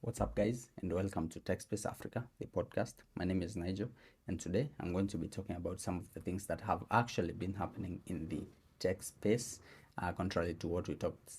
What's up, guys, and welcome to Tech Space Africa, the podcast. My name is Nigel, and today I'm going to be talking about some of the things that have actually been happening in the tech space, contrary to what we talked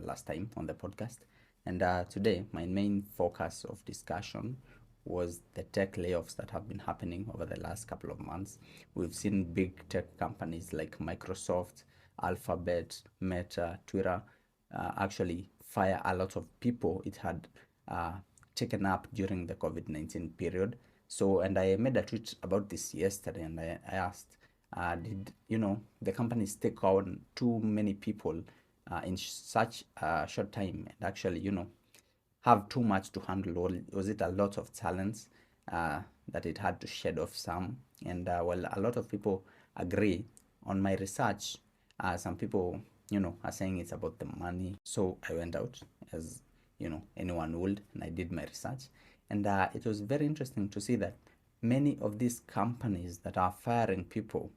last time on the podcast. And today, my main focus of discussion was the tech layoffs that have been happening over the last couple of months. We've seen big tech companies like Microsoft, Alphabet, Meta, Twitter actually fire a lot of people it had uh, taken up during the COVID-19 period. So, and I made a tweet about this yesterday, and I asked, did the companies take on too many people in such a short time, and actually have too much to handle, or was it a lot of talents that it had to shed off some? And well, a lot of people agree. On my research, some people are saying it's about the money. So I went out as anyone would, and I did my research, and it was very interesting to see that many of these companies that are firing people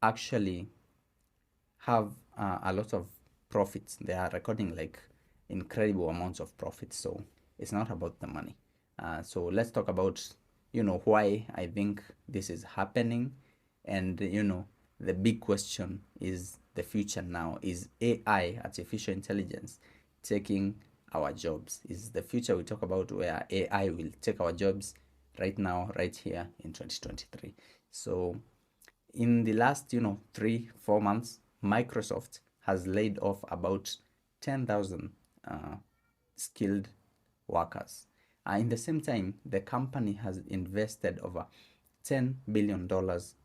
actually have a lot of profits. They are recording like incredible amounts of profits. So it's not about the money. So let's talk about why I think this is happening, and the big question is the future now. Is AI, artificial intelligence, taking our jobs? Is the future we talk about where AI will take our jobs right now, right here in 2023? So in the last 3-4 months, Microsoft has laid off about 10,000 skilled workers. In the same time, the company has invested over $10 billion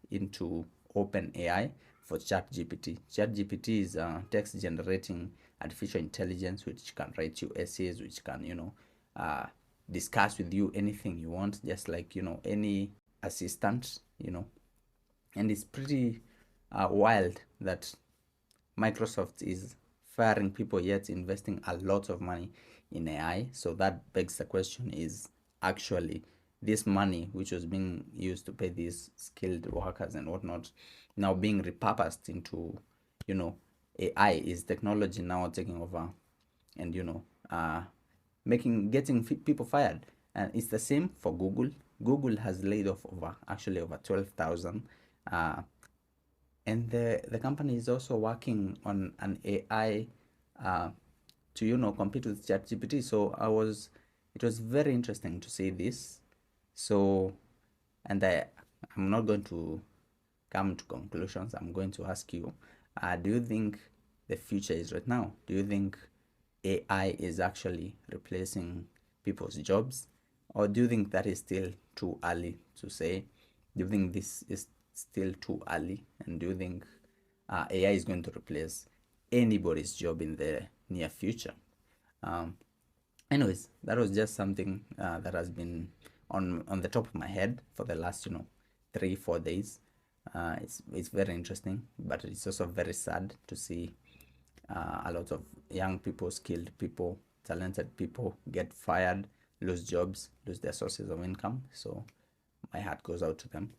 into OpenAI for ChatGPT. ChatGPT is text generating artificial intelligence which can write you essays, which can discuss with you anything you want, just like any assistant. And it's pretty wild that Microsoft is firing people yet investing a lot of money in AI. So that begs the question, is actually this money which was being used to pay these skilled workers and whatnot now being repurposed into AI? Is technology now taking over and getting people fired? And it's the same for Google. Google has laid off over 12,000, and the company is also working on an AI to compete with ChatGPT. So it was very interesting to see this. So, and I'm not going to come to conclusions. I'm going to ask you, do you think the future is right now? Do you think AI is actually replacing people's jobs, or do you think that is still too early to say? Do you think this is still too early, and do you think AI is going to replace anybody's job in the near future? Anyways, that was just something that has been on the top of my head for the last 3-4 days. It's very interesting, but it's also very sad to see a lot of young people, skilled people, talented people get fired, lose jobs, lose their sources of income. So my heart goes out to them.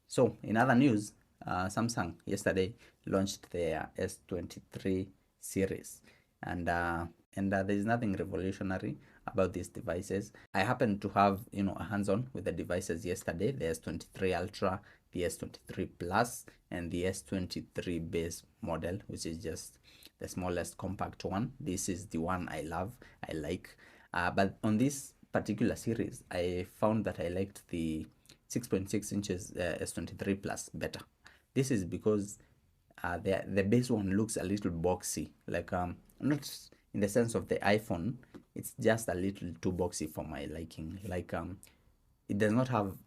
So in other news, Samsung yesterday launched their S23 series, and there's nothing revolutionary about these devices. I happened to have a hands-on with the devices yesterday: the S23 Ultra, the S23 Plus, and the S23 base model, which is just the smallest compact one. This is the one I love, I like. But on this particular series, I found that I liked the 6.6 inches S23 Plus better. This is because the base one looks a little boxy, like not in the sense of the iPhone. It's just a little too boxy for my liking. Like it does not have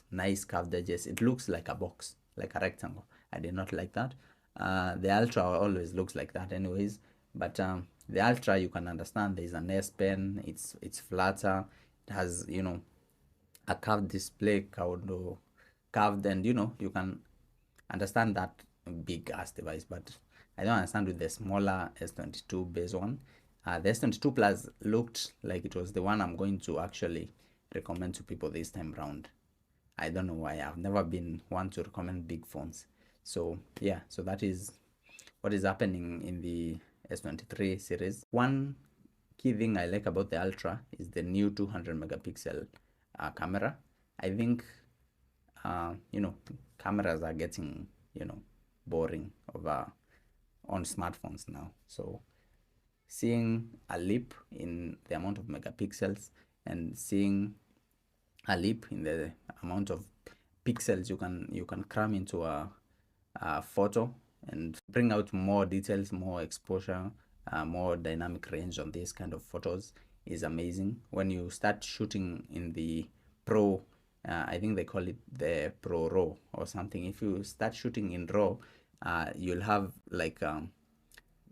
nice curved edges. It looks like a box, like a rectangle. I did not like that. The Ultra always looks like that anyways, but the Ultra, you can understand there is an S Pen. It's flatter. It has a curved display, curved, and you can understand that big ass device. But I don't understand with the smaller S22 base one. The S22 Plus looked like it was the one I'm going to actually recommend to people this time round. I don't know why. I've never been one to recommend big phones. So yeah, so that is what is happening in the S23 series. One key thing I like about the Ultra is the new 200 megapixel camera. I think cameras are getting boring over on smartphones now. So seeing a leap in the amount of megapixels and seeing a leap in the amount of pixels you can cram into a photo and bring out more details, more exposure, more dynamic range on these kind of photos is amazing. When you start shooting in the pro, I think they call it the pro raw or something. If you start shooting in raw, you'll have like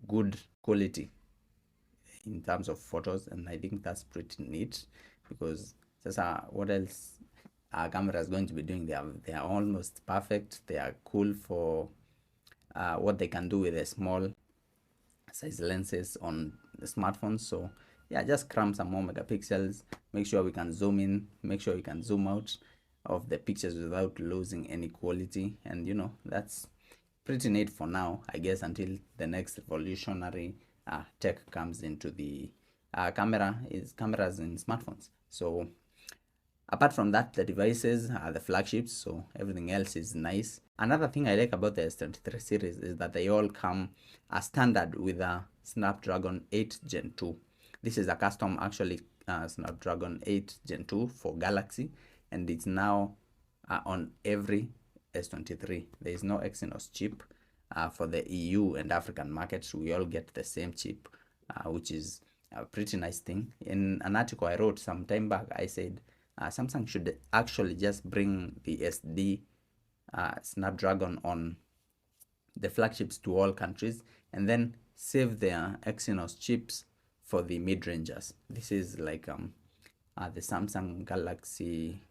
good quality in terms of photos, and I think that's pretty neat because just what else our camera is going to be doing? They are almost perfect. They are cool for what they can do with a small size lenses on the smartphones. So yeah, just cram some more megapixels, make sure we can zoom in, make sure we can zoom out of the pictures without losing any quality, and that's pretty neat for now, I guess, until the next revolutionary tech comes into the cameras in smartphones. So apart from that, the devices are the flagships, so everything else is nice. Another thing I like about the S23 series is that they all come as standard with a Snapdragon 8 Gen 2. This is a custom, actually, Snapdragon 8 Gen 2 for Galaxy, and it's now on every S23. There is no Exynos chip. For the EU and African markets, we all get the same chip, which is a pretty nice thing. In an article I wrote some time back, I said Samsung should actually just bring the SD Snapdragon on the flagships to all countries and then save their Exynos chips for the mid-rangers. This is like the Samsung Galaxy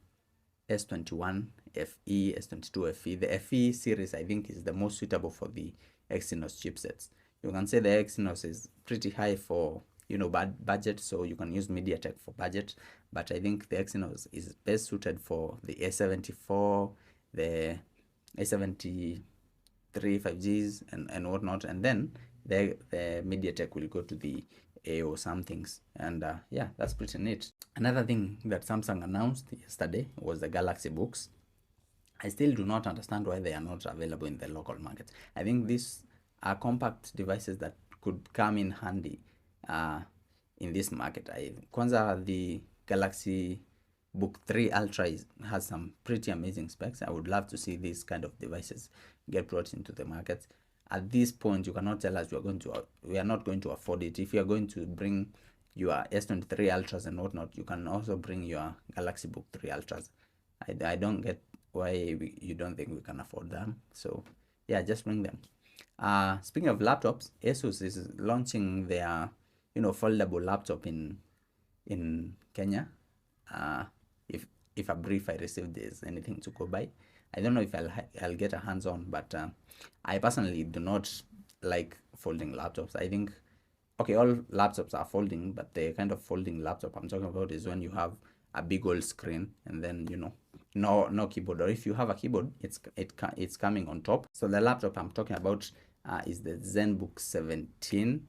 S21 FE, S22 FE. The FE series, I think, is the most suitable for the Exynos chipsets. You can say the Exynos is pretty high for budget, so you can use MediaTek for budget, but I think the Exynos is best suited for the A74, the A73 5Gs and whatnot, and then the MediaTek will go to the A or some things, and yeah, that's pretty neat. Another thing that Samsung announced yesterday was the Galaxy Books. I still do not understand why they are not available in the local market. I think these are compact devices that could come in handy in this market. Kwanzaa, the Galaxy Book 3 Ultra has some pretty amazing specs. I would love to see these kind of devices get brought into the market. At this point, you cannot tell us we are not going to afford it. If you are going to bring your S23 Ultras and whatnot, you can also bring your Galaxy Book 3 Ultras. I don't get why you don't think we can afford them. So yeah, just bring them. Speaking of laptops, Asus is launching their foldable laptop in Kenya. If a brief I received is anything to go by, I don't know if I'll get a hands-on, but I personally do not like folding laptops. I think okay, all laptops are folding, but the kind of folding laptop I'm talking about is when you have a big old screen and then no keyboard, or if you have a keyboard, it's coming on top. So the laptop I'm talking about is the ZenBook 17.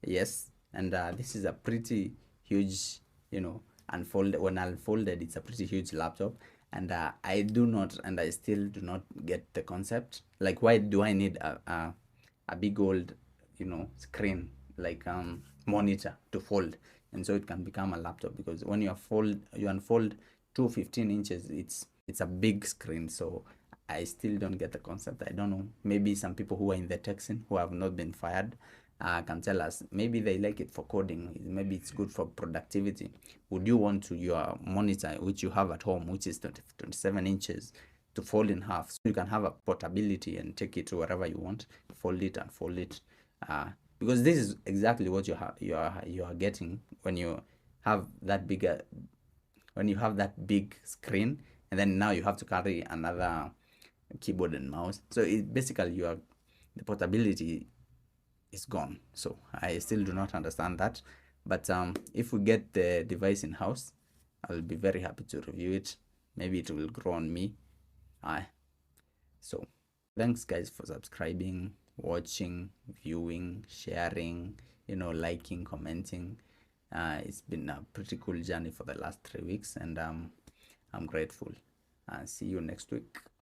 Yes, and this is a pretty huge, unfolded. When unfolded, it's a pretty huge laptop, and I still do not get the concept. Like, why do I need a big old, screen like monitor to fold, and so it can become a laptop? Because when you unfold 215 inches, it's a big screen. So I still don't get the concept. I don't know. Maybe some people who are in the tech scene who have not been fired can tell us. Maybe they like it for coding. Maybe it's good for productivity. Would you want your monitor, which you have at home, which is 27 inches, to fold in half so you can have a portability and take it to wherever you want, fold it and fold it? Because this is exactly what you are getting when you have that big screen, and then now you have to carry another keyboard and mouse. So it basically the portability is gone. So I still do not understand that, but if we get the device in house, I'll be very happy to review it. Maybe it will grow on me. So thanks guys for subscribing, watching, viewing, sharing, liking, commenting. It's been a pretty cool journey for the last 3 weeks, and I'm grateful. See you next week.